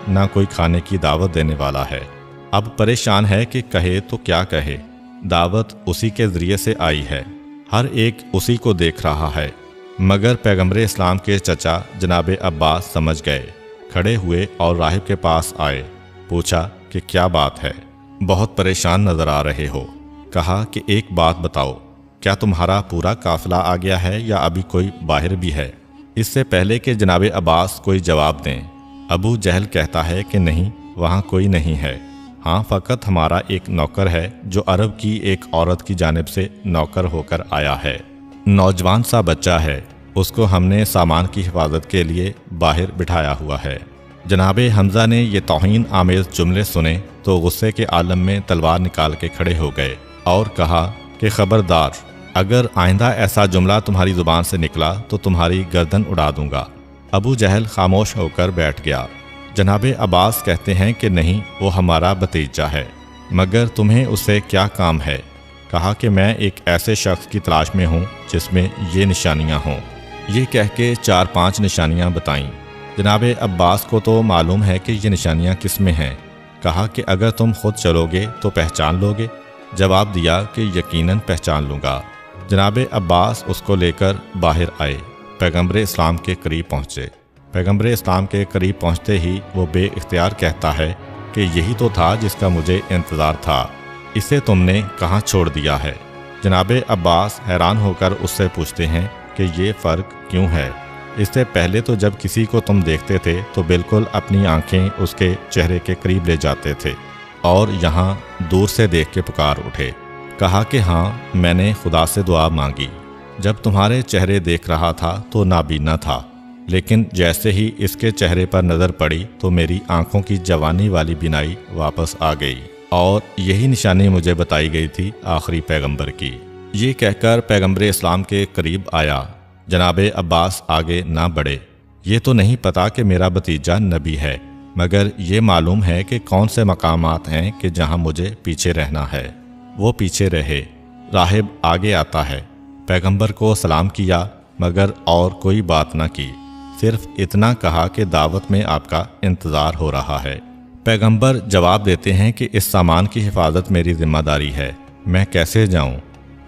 نہ کوئی کھانے کی دعوت دینے والا ہے۔ اب پریشان ہے کہ کہے تو کیا کہے، دعوت اسی کے ذریعے سے آئی ہے، ہر ایک اسی کو دیکھ رہا ہے۔ مگر پیغمبر اسلام کے چچا جناب عباس سمجھ گئے، کھڑے ہوئے اور راہب کے پاس آئے، پوچھا کہ کیا بات ہے، بہت پریشان نظر آ رہے ہو۔ کہا کہ ایک بات بتاؤ، کیا تمہارا پورا قافلہ آ گیا ہے یا ابھی کوئی باہر بھی ہے؟ اس سے پہلے کہ جناب عباس کوئی جواب دیں، ابو جہل کہتا ہے کہ نہیں، وہاں کوئی نہیں ہے، ہاں فقط ہمارا ایک نوکر ہے جو عرب کی ایک عورت کی جانب سے نوکر ہو کر آیا ہے، نوجوان سا بچہ ہے، اس کو ہم نے سامان کی حفاظت کے لیے باہر بٹھایا ہوا ہے۔ جناب حمزہ نے یہ توہین آمیز جملے سنے تو غصے کے عالم میں تلوار نکال کے کھڑے ہو گئے اور کہا کہ خبردار، اگر آئندہ ایسا جملہ تمہاری زبان سے نکلا تو تمہاری گردن اڑا دوں گا۔ ابو جہل خاموش ہو کر بیٹھ گیا۔ جناب عباس کہتے ہیں کہ نہیں، وہ ہمارا بھتیجا ہے، مگر تمہیں اس سے کیا کام ہے؟ کہا کہ میں ایک ایسے شخص کی تلاش میں ہوں جس میں یہ نشانیاں ہوں۔ یہ کہہ کے 4-5 نشانیاں بتائیں۔ جناب عباس کو تو معلوم ہے کہ یہ نشانیاں کس میں ہیں۔ کہا کہ اگر تم خود چلو گے تو پہچان لو گے؟ جواب دیا کہ یقیناً پہچان لوں گا۔ جناب عباس اس کو لے کر باہر آئے، پیغمبر اسلام کے قریب پہنچے۔ پیغمبر اسلام کے قریب پہنچتے ہی وہ بے اختیار کہتا ہے کہ یہی تو تھا جس کا مجھے انتظار تھا، اسے تم نے کہاں چھوڑ دیا ہے؟ جناب عباس حیران ہو کر اس سے پوچھتے ہیں کہ یہ فرق کیوں ہے؟ اس سے پہلے تو جب کسی کو تم دیکھتے تھے تو بالکل اپنی آنکھیں اس کے چہرے کے قریب لے جاتے تھے اور یہاں دور سے دیکھ کے پکار اٹھے۔ کہا کہ ہاں، میں نے خدا سے دعا مانگی، جب تمہارے چہرے دیکھ رہا تھا تو نابینا تھا، لیکن جیسے ہی اس کے چہرے پر نظر پڑی تو میری آنکھوں کی جوانی والی بینائی واپس آ گئی، اور یہی نشانی مجھے بتائی گئی تھی آخری پیغمبر کی۔ یہ کہہ کر پیغمبر اسلام کے قریب آیا۔ جناب عباس آگے نہ بڑھے۔ یہ تو نہیں پتا کہ میرا بھتیجا نبی ہے، مگر یہ معلوم ہے کہ کون سے مقامات ہیں کہ جہاں مجھے پیچھے رہنا ہے۔ وہ پیچھے رہے۔ راہب آگے آتا ہے، پیغمبر کو سلام کیا مگر اور کوئی بات نہ کی، صرف اتنا کہا کہ دعوت میں آپ کا انتظار ہو رہا ہے۔ پیغمبر جواب دیتے ہیں کہ اس سامان کی حفاظت میری ذمہ داری ہے، میں کیسے جاؤں؟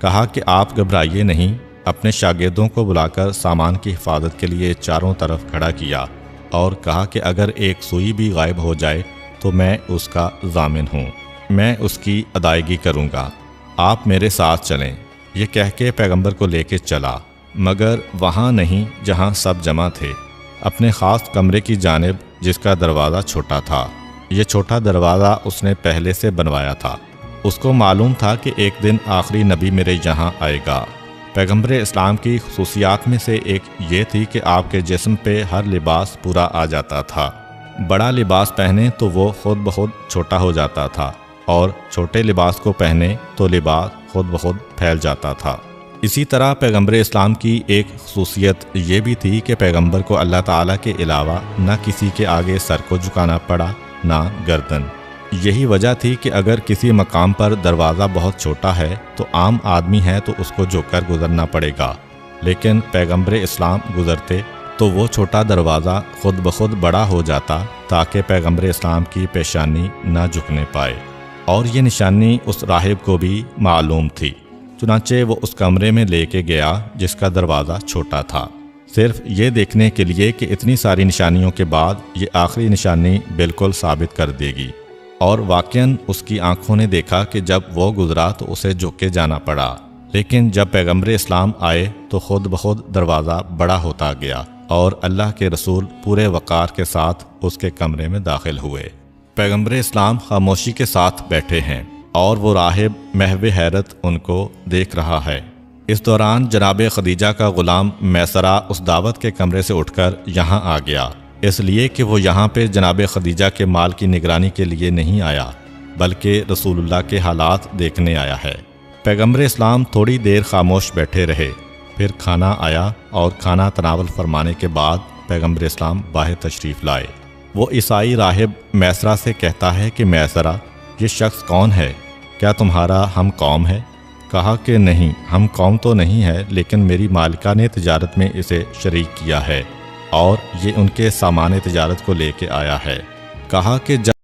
کہا کہ آپ گھبرائیے نہیں۔ اپنے شاگردوں کو بلا کر سامان کی حفاظت کے لیے چاروں طرف کھڑا کیا اور کہا کہ اگر ایک سوئی بھی غائب ہو جائے تو میں اس کا ضامن ہوں، میں اس کی ادائیگی کروں گا، آپ میرے ساتھ چلیں۔ یہ کہہ کے پیغمبر کو لے کے چلا، مگر وہاں نہیں جہاں سب جمع تھے، اپنے خاص کمرے کی جانب جس کا دروازہ چھوٹا تھا۔ یہ چھوٹا دروازہ اس نے پہلے سے بنوایا تھا، اس کو معلوم تھا کہ ایک دن آخری نبی میرے یہاں آئے گا۔ پیغمبر اسلام کی خصوصیات میں سے ایک یہ تھی کہ آپ کے جسم پہ ہر لباس پورا آ جاتا تھا، بڑا لباس پہنے تو وہ خود بخود چھوٹا ہو جاتا تھا، اور چھوٹے لباس کو پہنے تو لباس خود بخود پھیل جاتا تھا۔ اسی طرح پیغمبر اسلام کی ایک خصوصیت یہ بھی تھی کہ پیغمبر کو اللہ تعالیٰ کے علاوہ نہ کسی کے آگے سر کو جھکانا پڑا، نہ گردن۔ یہی وجہ تھی کہ اگر کسی مقام پر دروازہ بہت چھوٹا ہے تو عام آدمی ہے تو اس کو جھک کر گزرنا پڑے گا، لیکن پیغمبر اسلام گزرتے تو وہ چھوٹا دروازہ خود بخود بڑا ہو جاتا تاکہ پیغمبر اسلام کی پیشانی نہ جھکنے پائے، اور یہ نشانی اس راہب کو بھی معلوم تھی۔ چنانچہ وہ اس کمرے میں لے کے گیا جس کا دروازہ چھوٹا تھا، صرف یہ دیکھنے کے لیے کہ اتنی ساری نشانیوں کے بعد یہ آخری نشانی بالکل ثابت کر دے گی۔ اور واقعاً اس کی آنکھوں نے دیکھا کہ جب وہ گزرا تو اسے جھک کے جانا پڑا، لیکن جب پیغمبر اسلام آئے تو خود بخود دروازہ بڑا ہوتا گیا اور اللہ کے رسول پورے وقار کے ساتھ اس کے کمرے میں داخل ہوئے۔ پیغمبر اسلام خاموشی کے ساتھ بیٹھے ہیں اور وہ راہب محو حیرت ان کو دیکھ رہا ہے۔ اس دوران جناب خدیجہ کا غلام میسرہ اس دعوت کے کمرے سے اٹھ کر یہاں آ گیا، اس لیے کہ وہ یہاں پہ جناب خدیجہ کے مال کی نگرانی کے لیے نہیں آیا بلکہ رسول اللہ کے حالات دیکھنے آیا ہے۔ پیغمبر اسلام تھوڑی دیر خاموش بیٹھے رہے، پھر کھانا آیا اور کھانا تناول فرمانے کے بعد پیغمبر اسلام باہر تشریف لائے۔ وہ عیسائی راہب میسرہ سے کہتا ہے کہ میسرہ، یہ شخص کون ہے؟ کیا تمہارا ہم قوم ہے؟ کہا کہ نہیں، ہم قوم تو نہیں ہے، لیکن میری مالکہ نے تجارت میں اسے شریک کیا ہے اور یہ ان کے سامان تجارت کو لے کے آیا ہے۔ کہا کہ